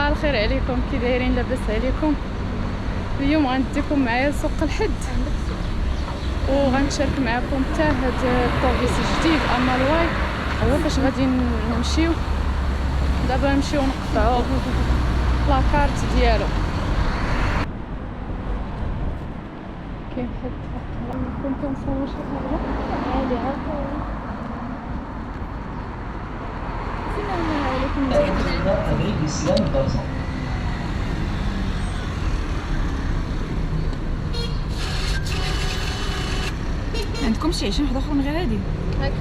صباح الخير عليكم، كي دايرين؟ لاباس عليكم؟ اليوم غنديكم معايا لسوق الحد وغنشارك معكم حتى هاد الطوبيس الجديد امالواي هو فاش غادي نمشيو. دابا نمشيو نقطعو لاكارت ديالو. كاين حد كنت كنصور شي حاجه عادي عادي. avec l'islam présent. عندكم شي 20 واحد اخر من غير هادي؟ هاك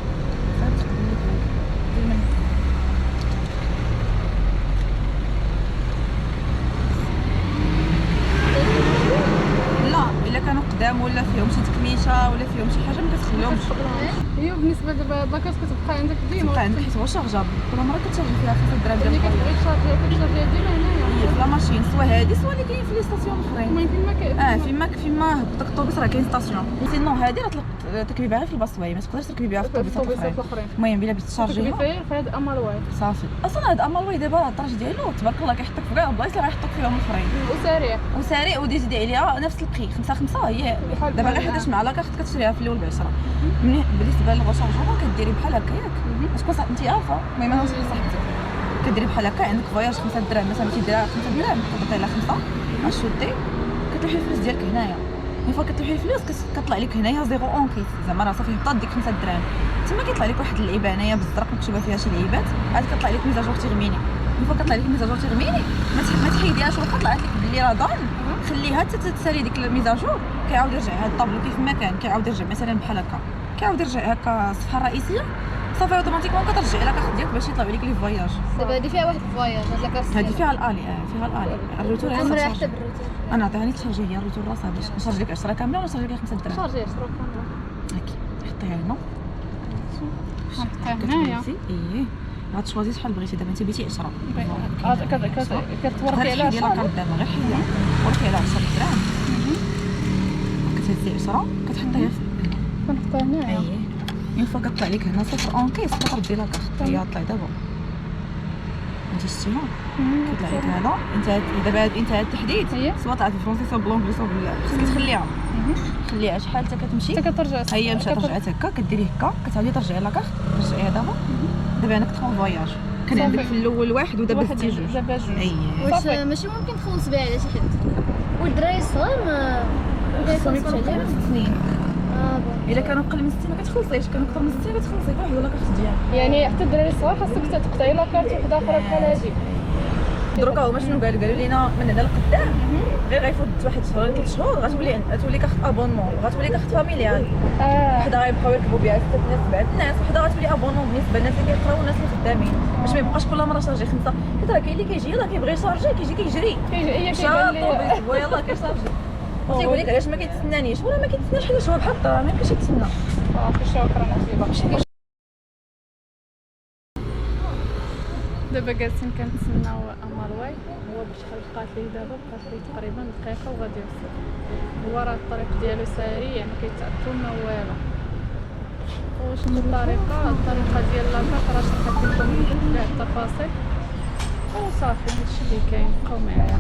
لا الا كانوا قدام ولا فيهم شي تكميشه ولا فيهم شي حاجه ما كتخليهمش. ايوا بالنسبه دابا لاكارت كتبقى عندك ديما، كتبقى عندك حيت هو شارجابل، كل مره كتشارجي فيها 5 دراهم ديال ملي الكارت. كتبغي تشارجيها ديما هنايا هي في لا ماشين سوا هادي سوا اللي كاين في لي ستاسيون الاخرين. المهم فيما هبطك الطوبيس راه كاين ستاسيون. سينو هادي راه تركبي بها غير في الباصواي، ما تقدرش تركبي بها في الطوبيسات الاخرين. المهم بلا بغيتي تشارجيها في هاد امالواي صافي. اصلا هاد امالواي دابا الطرج ديالو تبارك الله كيحطك في كاع البلايص اللي غيحطوك فيهم الاخرين وسريع وديزيدي عليها نفس البخي 5 هي دابا غير حيتاش مع لاكارت كتشريها في الاول ب10. ملي بالنسبه للغوشارجمون كديري بحال هكا ياك تكون انت عارفه. المهم انا وصلت صاحبتك كديري بحال هكا، عندك فواياج 5 دراهم مثلا مشيتي ديرها 5 دراهم كتعطي لها 5 غتشدي كتلوحي الفلوس ديالك هنايا. ملي فوا كتلوحي الفلوس كطلع لك هنايا 0 اونكيس، زعما راه صافي هبطات ديك 5 دراهم. تما كيطلع لك واحد اللعيبه هنايا بالزرق مكتوبه فيها شي لعيبات، عاد كطلع لك ميزاجور تيغميني. ملي فوا كطلع لك ميزاجور تيغميني ما تحيديهاش، واخا طلعت لك بلي راه ضان خليها حتى تسالي ديك الميزاجور، كيعاود يرجع هاد الطابلو كيف ما كان، كيعاود يرجع مثلا بحال هكا، كيعاود يرجع هكا الصفحه الرئيسيه صافي اوتوماتيكمون كترجعي لا كارت ديالك باش يطلعوا لك لي فواياج. دابا هادي فيها واحد الفواياج هاد لاكارت هادي فيها الالي فيها الالي الروتور هي عمرها صافي. حتى بالروتور انا عطيهاني تشارجي هي الروتور راسها باش نشارج لك 10 كامله ولا نشارج لك 5 دراهم. شارجي 10 كامله هاكي حطيها هنا نحطها هنايا. ايه غتشوازي شحال بغيتي. دابا انت بغيتي 10 كتوركي على ديال لاكارت دابا غير حيدها وركي على 10 دراهم كتهزي 10 كتحطيها كنحطها هنايا. ايه اون فوا كطلع لك هنا 0 اونكيس كتردي لاكارت هي طلع دابا انت شتيها كيطلع لك هذا. انت دابا انت هاد التحديد سواء طلعت بالفرونسي سواء بالانجلي سواء خصك تخليها خليها شحال حتى كتمشي حتى كترجع. هي مشات رجعت هكا كديري هكا كتعاودي ترجعي لاكارت ترجعيها دابا عندك 3 فواياج. كان عندك في الاول واحد ودابا زدتي جوج. دابا جوج. اييه واش ماشي ممكن تخلص بها على شي حد والدراري الصغار ما خصهم يكونوا قبل 6 سنين. بون الا كانوا قل من 60 ما كتخلصيش، كانوا اكثر من 60 كتخلصي كل واحد لاكارت ديالها. يعني حتى الدراري الصغار خاصك تقطعي لاكارت وحده اخرى بحال هادي. دروكا هما شنو قالوا لينا من هنا لقدام غير غيفوت واحد شهر 3 شهور غتولي كارت ابونمون وغتولي كارت فاميليال. وحده غيبقاو يركبوا بها 6 الناس 7 الناس، وحده غتولي ابونمون بالنسبه للناس اللي كيقراو والناس اللي خدامين باش ما يبقاش كل مره شارجي 5. حيت راه كاين اللي كيجي يلاه كيبغي يشارجي كيجي كيجري هي شاد كيبان لي الطوبيس يلاه كيشارجي وتيقول لك علاش ما كيتسنانيش ولا ما كيتسناش حيت هو بحال الطرا ما يمكنش يتسنى. شكرا حبيبه. دابا جالسين كنتسناو امالواي، هو بشحال بقات ليه دابا؟ بقات ليه تقريبا دقيقه وغادي يوصل. هو راه الطريق ديالو سريع ما كيتعطل ما والو. وشنو الطريقه ديال لاكارت راه شرحت لكم كاع التفاصيل وصافي. هادشي اللي كاين، بقاو معايا.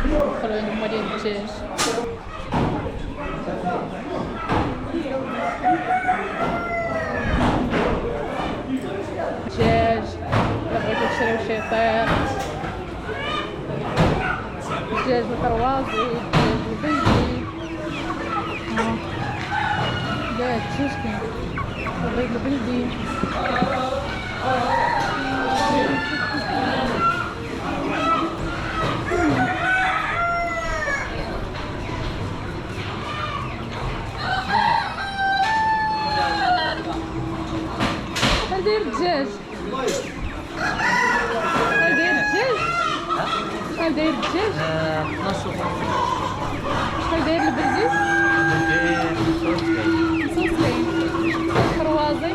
دخلوا هما ديال الدجاج. دجاج الا بغيتو تشريو شي طير، دجاج بالكروازي، دجاج بالبلدي. كاع الدجاج كاين، البيض البلدي. شحال داير الدجاج؟ شحال داير الدجاج؟ شحال داير الدجاج؟ 12 شحال داير البلدي؟ كروازي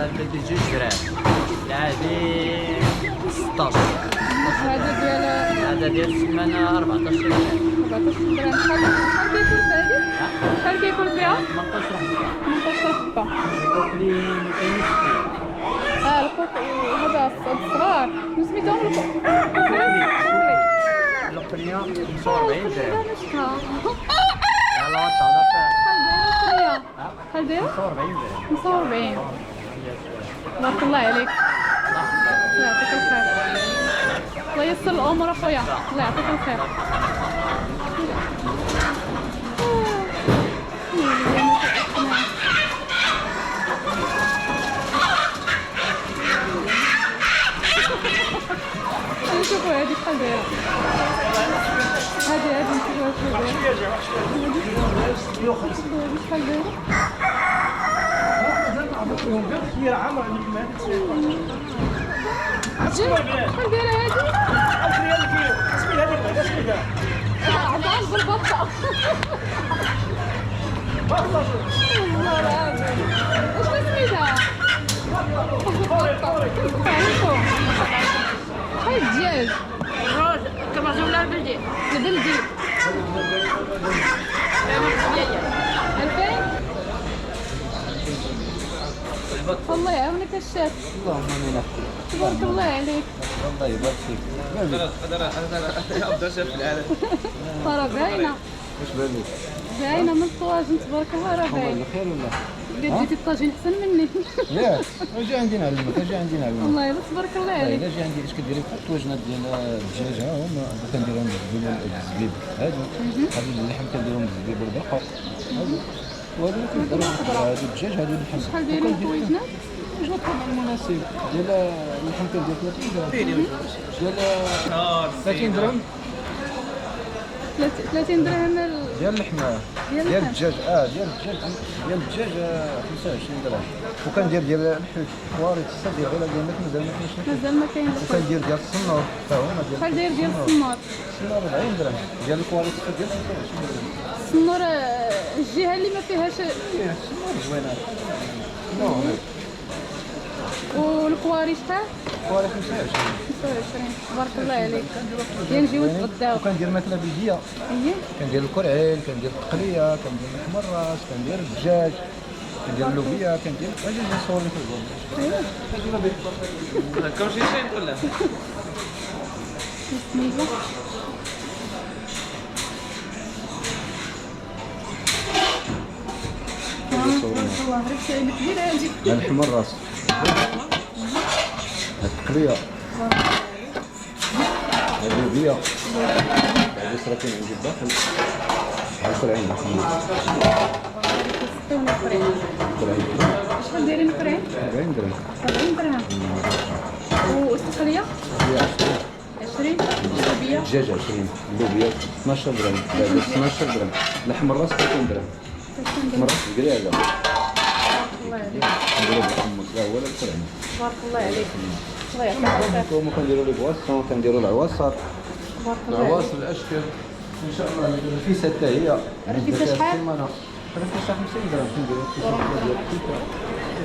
البلدي 2 دراهم العادي 16. هذا ديال هذا ديال السمانه 14 درهم. 14 درهم. شحال كيكون فيها؟ 18 حبه. 18 حبه. كوكلي 260. الكوك هذا الصغار سميتهم القنيه 45 درهم. شحال يلا وطلع شحال دايره؟ 45 درهم. 45. بارك الله عليك. الله يعطيك الخير. الله ييسر الامور اخويا. الله يعطيك الخير. شوفوا هذه شحال دايره. هذه نشوفوها شحال دايره. شحال دايره؟ شحال دايره هذه؟ عضال بالبطه. والله العظيم. واش سميتها؟ عليكم. شحال الدجاج؟ كما جمله بلدي البلدي 2000. الله يعاونك الشاف. اللهم امين. تبارك الله عليك. الله يبارك فيك. راه باينه واش بالك؟ باينه من الطواجن تبارك الله راه الله باينه. بخير ولا؟ قد جيتي الطاجين احسن مني. ياك اجي عندي نعلمك، اجي عندي نعلمك. والله يلا تبارك الله عليك. الا جي عندي اش كديري بحال الطواجنات ديال الدجاج ها هما كنديرهم بالزبيب هادو اللحم كنديرهم بالزبيب والدقيق هادو وهادو كنديرهم هادو الدجاج هادو اللحم. شحال دايرين الطويجنات؟ الطواجنات طبعا مناسب ديال اللحم كندير 30 درهم ديال 30 درهم 30 درهم ديال اللحمه ديال ديال اللحم. الدجاج ديال الدجاج 25 درهم. وكندير ديال الحوت كواريت 6 ديال غير ديال مازال ما كاينش. مازال ما كاين الخبز. وكندير ديال الصنور حتى هما ديال شحال داير ديال السنور؟ الصنور 40 درهم ديال الكواريت ديال 25 درهم. السنور الجهه اللي ما فيهاش. الصنور زوينات. نو والكواري شحال؟ كواريت 25. 25. تبارك الله عليك. نجيو نتغداو. وكندير ماكله بلديه، اييه. كندير الكرعين، كندير التقليه، كندير لحم الراس، كندير الدجاج، كندير اللوبيا، كندير اجي نصور لك الفيديو. كلشي شي ولا؟ بسم الله. الله عرفت كبير هادي. لحم الراس، التقليه، اللوبيا، بعد سراكين عندي الداخل، الكرعين الكرعين شحال دايرين الكريم؟ 40 درهم. 40 درهم. والتقليه؟ هي 20. 20. اللوبيا؟ الدجاج 20، اللوبيا 12 درهم، بعد 12 درهم، لحم الراس 30 درهم، لحم الراس بقريعه الله عليك. نديرو بالحمص لا هو لا الكرعين. تبارك الله عليك. الله يعطيك الخير. هما كنديرو لي بواسون، كنديرو العواصر، تبارك الله عليك. العواصر الاشكال ان شاء الله. الرفيسه حتى هي الرفيسة شحال؟ الرفيسه 50 درهم كنديرو الرفيسه ديال الكيكه.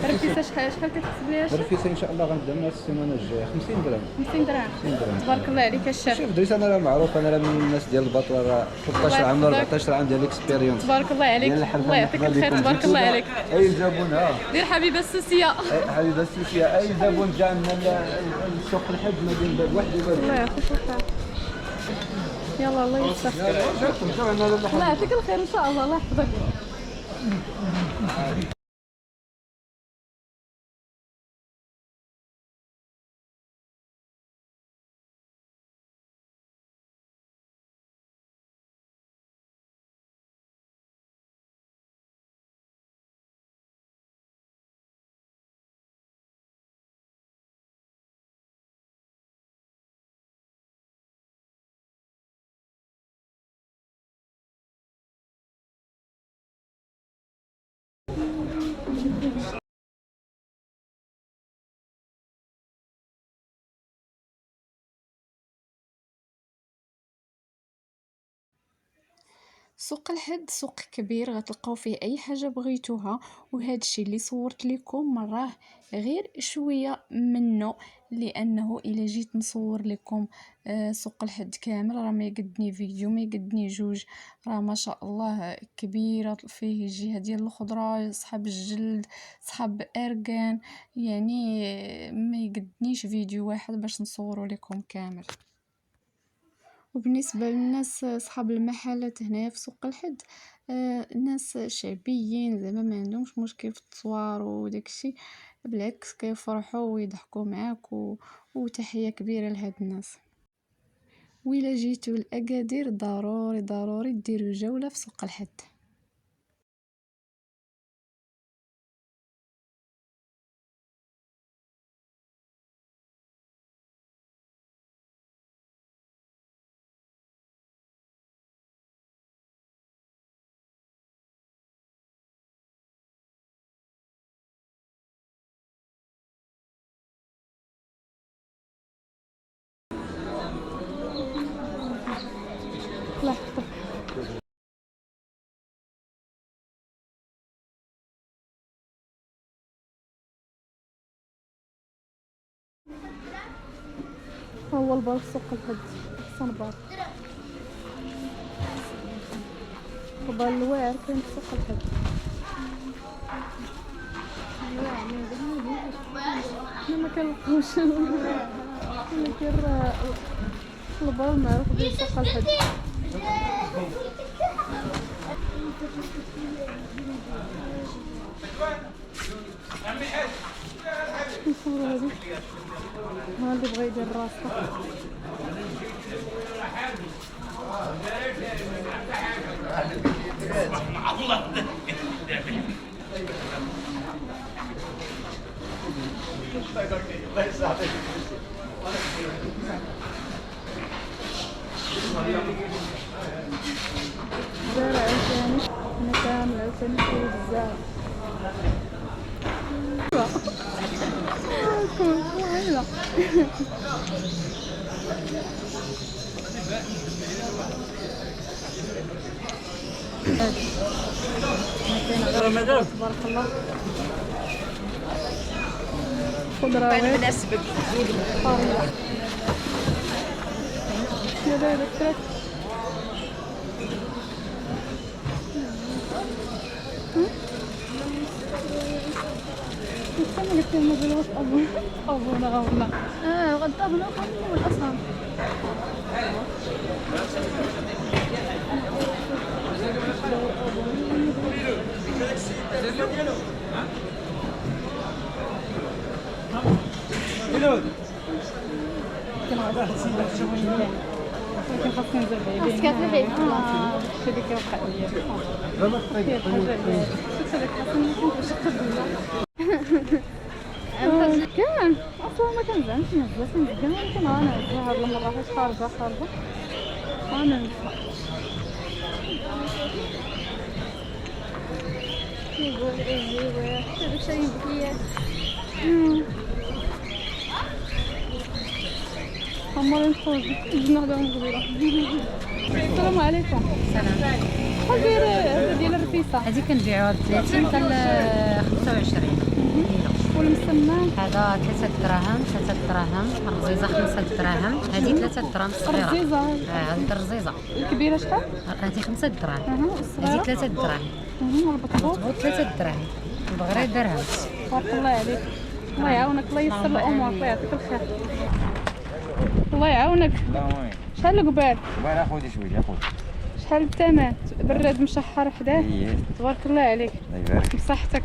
الرفيسه شحال كتحسب ليها؟ الرفيسه ان شاء الله غنبدا منها السيمانه الجايه 50 درهم. 50 درهم. 50 درهم. تبارك الله عليك الشاف. شوف دريس انا راه معروف، انا راه من الناس ديال البطله، راه 13 عام ولا 14 عام ديال الاكسبيريونس. تبارك الله عليك. ديال الحرفة الله يعطيك الخير. تبارك الله عليك. اي زبون دير حبيبه السوسيه. حبيبه السوسيه، اي زبون جا عندنا السوق الحد ما بين باب واحد وباب الله يعطيك الخير. يلا الله يسر. الله يعطيك الخير ان شاء الله. الله يحفظك. سوق الحد سوق كبير غتلقاو فيه اي حاجه بغيتوها، وهذا الشيء اللي صورت لكم مراه غير شويه منه، لانه الا جيت نصور لكم سوق الحد كامل راه ما يقدني فيديو، ما يقدني جوج، راه ما شاء الله كبيره، فيه جهه ديال الخضره، صحاب الجلد، صحاب اركان، يعني ما يقدنيش فيديو واحد باش نصوروا لكم كامل. وبالنسبة للناس صحاب المحلات هنايا في سوق الحد، ناس شعبيين زعما ما عندهمش مشكل في التصوير وداكشي، بالعكس كيفرحوا ويضحكوا معاك وتحية كبيرة لهاد الناس. وإلا جيتو لأكادير ضروري ضروري ديروا جولة في سوق الحد. لحظة هو البار سوق الحد احسن بار، البار الواعر كاين في سوق الحد. حنا ما كنلقاوش ولكن البار معروف بيه سوق الحد. نصورو هادي ها اللي بغا يدير راسو. زارع عاوتاني هنا كامل عاوتاني فيه بزاف. وهلا تبارك الله خضروات بنسبك طارية. يا دايرة الكرك استنى قلت لهم مازال أبونا والله غدا أبونا وكملوا الأصلا. ولكن خاصني نزرب عليه. خاصك تربعي في الشيء اللي كيوقع ليا. هي الحاجة ديالي. شفت هذاك خاصني نمشي نقد كان اصلا ما كنزعمش بزاف نزكى، ولكن انا هاد المره حيت خارجه انا نزكى. يقول ايوا حتى داك الشيء بكيات عمري نخرج جبنا هداهم قبيله. السلام عليكم. سلام. شحال ديال الرفيسه؟ هذه كنبيعوها ب 30 حتى ل 25 والمسمى هذا 3 دراهم 3 دراهم، الرزيزه 5 دراهم، هذه 3 دراهم الصغيره. الرزيزه هذه الرزيزه الكبيره شحال؟ هذه 5 دراهم، هذه والصغيره 3 دراهم، والبطبوط مضبوط 3 دراهم، البغري درهم. تبارك الله عليك، الله يعاونك، الله ييسر الامور، الله يعطيك الخير، الله يعاونك. شحال القبال؟ قبال اخوتي شويه اخوتي. شحال الثمن؟ براد مشحر حداه. تبارك الله عليك، الله يبارك بصحتك.